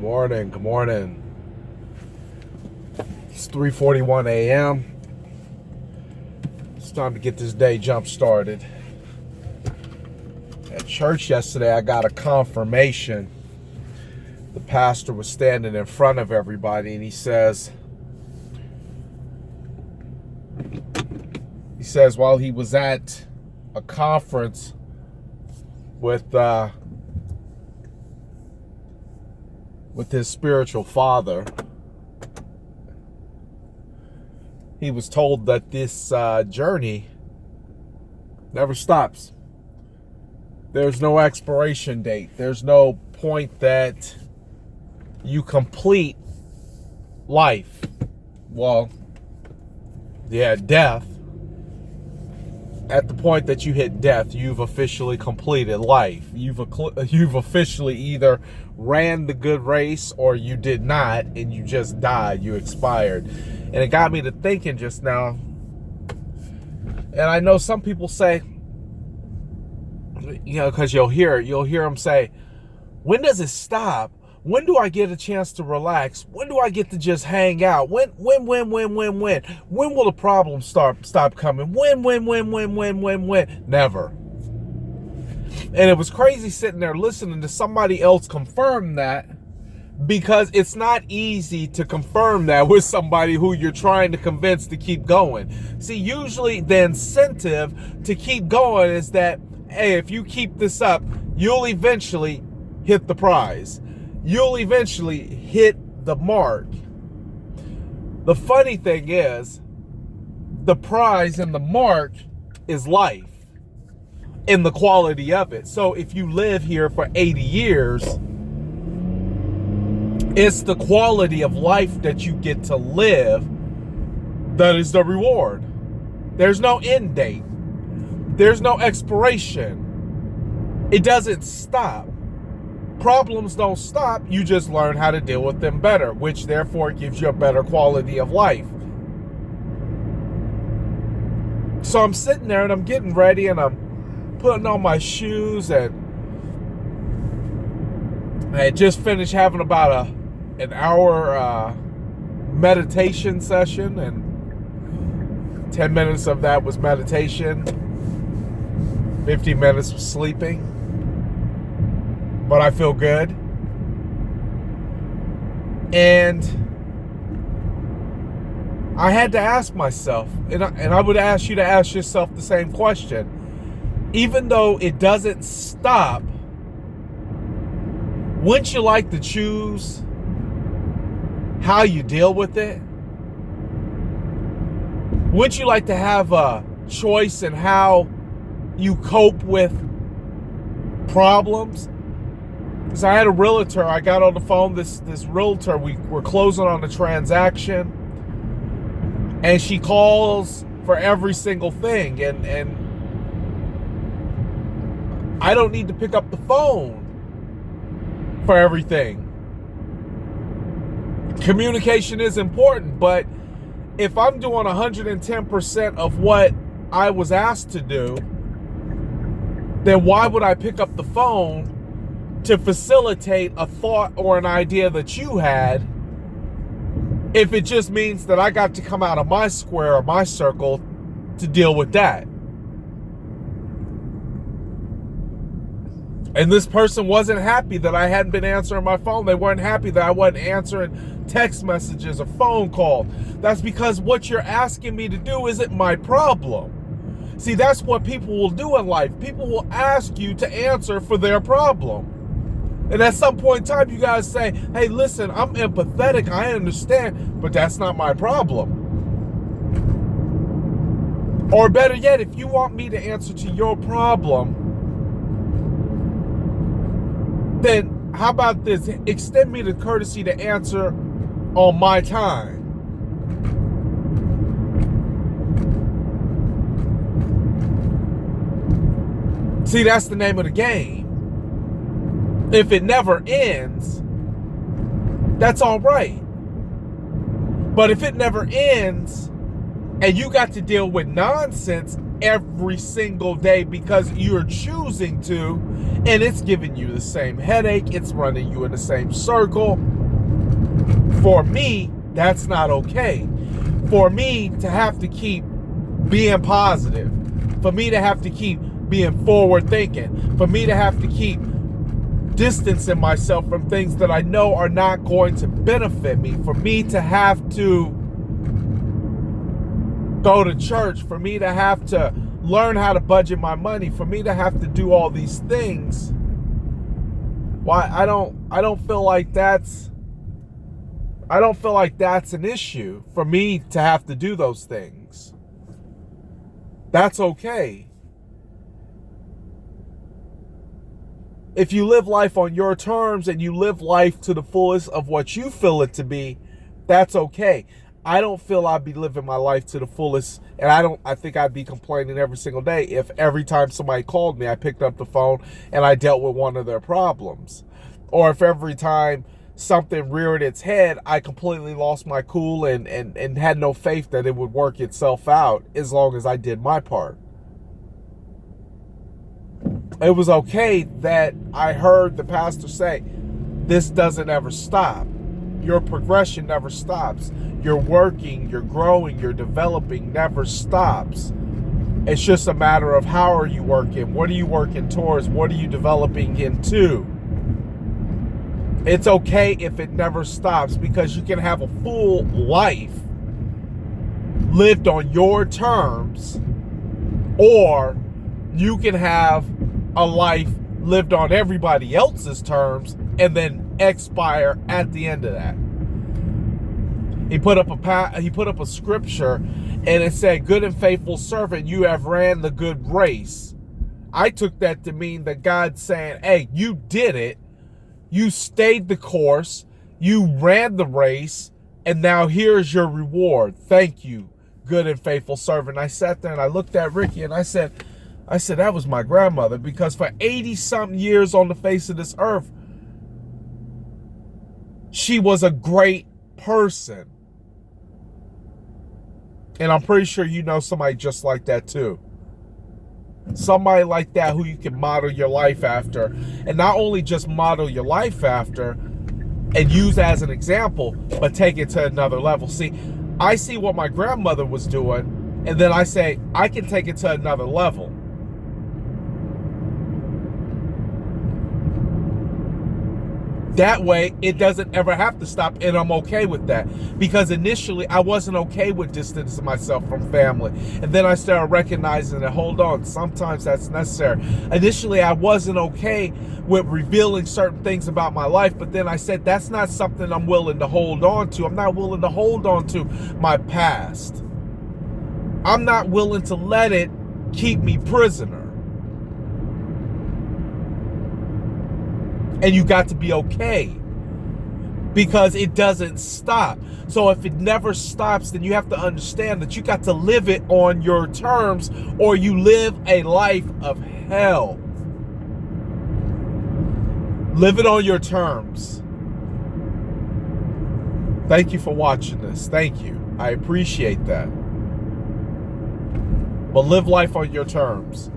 morning. Good morning. It's 3:41 a.m. It's time to get this day jump started. At church yesterday, I got a confirmation. The pastor was standing in front of everybody, and he says while he was at a conference with his spiritual father, he was told that this journey never stops. There's no expiration date. There's no point that you complete life. Well, yeah, death. At the point that you hit death, you've officially completed life. You've officially either ran the good race or you did not, and you just died. You expired. And it got me to thinking just now. And I know some people say, because you'll hear them say, when does it stop? When do I get a chance to relax? When do I get to just hang out? When? When will the problems stop coming? When? Never. And it was crazy sitting there listening to somebody else confirm that, because it's not easy to confirm that with somebody who you're trying to convince to keep going. See, usually the incentive to keep going is that, hey, if you keep this up, you'll eventually hit the prize. You'll eventually hit the mark. The funny thing is, the prize and the mark is life and the quality of it. So if you live here for 80 years, it's the quality of life that you get to live that is the reward. There's no end date. There's no expiration. It doesn't stop. Problems don't stop. You just learn how to deal with them better, which therefore gives you a better quality of life. So I'm sitting there and I'm getting ready and I'm putting on my shoes, and I had just finished having about an hour meditation session, and 10 minutes of that was meditation, 50 minutes was sleeping. But I feel good. And I had to ask myself, and I would ask you to ask yourself the same question. Even though it doesn't stop, wouldn't you like to choose how you deal with it? Wouldn't you like to have a choice in how you cope with problems? So I had a realtor. I got on the phone, this realtor, we were closing on a transaction, and she calls for every single thing, and I don't need to pick up the phone for everything. Communication is important, but if I'm doing 110% of what I was asked to do, then why would I pick up the phone to facilitate a thought or an idea that you had, if it just means that I got to come out of my square or my circle to deal with that? And this person wasn't happy that I hadn't been answering my phone. They weren't happy that I wasn't answering text messages or phone calls. That's because what you're asking me to do isn't my problem. See, that's what people will do in life. People will ask you to answer for their problem. And at some point in time, you guys say, hey, listen, I'm empathetic, I understand, but that's not my problem. Or better yet, if you want me to answer to your problem, then how about this? Extend me the courtesy to answer on my time. See, that's the name of the game. If it never ends, that's all right. But if it never ends and you got to deal with nonsense every single day because you're choosing to, and it's giving you the same headache, it's running you in the same circle. For me, that's not okay. For me to have to keep being positive, for me to have to keep being forward thinking, for me to have to keep distancing myself from things that I know are not going to benefit me, for me to have to go to church, for me to have to learn how to budget my money, for me to have to do all these things. Why I don't feel like that's an issue for me to have to do those things. That's okay. If you live life on your terms and you live life to the fullest of what you feel it to be, that's okay. I don't feel I'd be living my life to the fullest, and I think I'd be complaining every single day if every time somebody called me, I picked up the phone and I dealt with one of their problems. Or if every time something reared its head, I completely lost my cool and had no faith that it would work itself out as long as I did my part. It was okay that I heard the pastor say, this doesn't ever stop. Your progression never stops. You're working, you're growing, you're developing, never stops. It's just a matter of how are you working? What are you working towards? What are you developing into? It's okay if it never stops, because you can have a full life lived on your terms, or you can have a life lived on everybody else's terms and then expire at the end of that. He put up a scripture and it said, "Good and faithful servant, you have ran the good race." I took that to mean that God's saying, hey, you did it. You stayed the course. You ran the race. And now here's your reward. Thank you, good and faithful servant. I sat there and I looked at Ricky and I said, that was my grandmother, because for 80-something years on the face of this earth, she was a great person. And I'm pretty sure you know somebody just like that too. Somebody like that who you can model your life after. And not only just model your life after and use as an example, but take it to another level. See, I see what my grandmother was doing, and then I say, I can take it to another level. That way, it doesn't ever have to stop, and I'm okay with that. Because initially, I wasn't okay with distancing myself from family. And then I started recognizing that, hold on, sometimes that's necessary. Initially, I wasn't okay with revealing certain things about my life, but then I said, that's not something I'm willing to hold on to. I'm not willing to hold on to my past. I'm not willing to let it keep me prisoner. And you got to be okay, because it doesn't stop. So if it never stops, then you have to understand that you got to live it on your terms, or you live a life of hell. Live it on your terms. Thank you for watching this. Thank you. I appreciate that. But live life on your terms.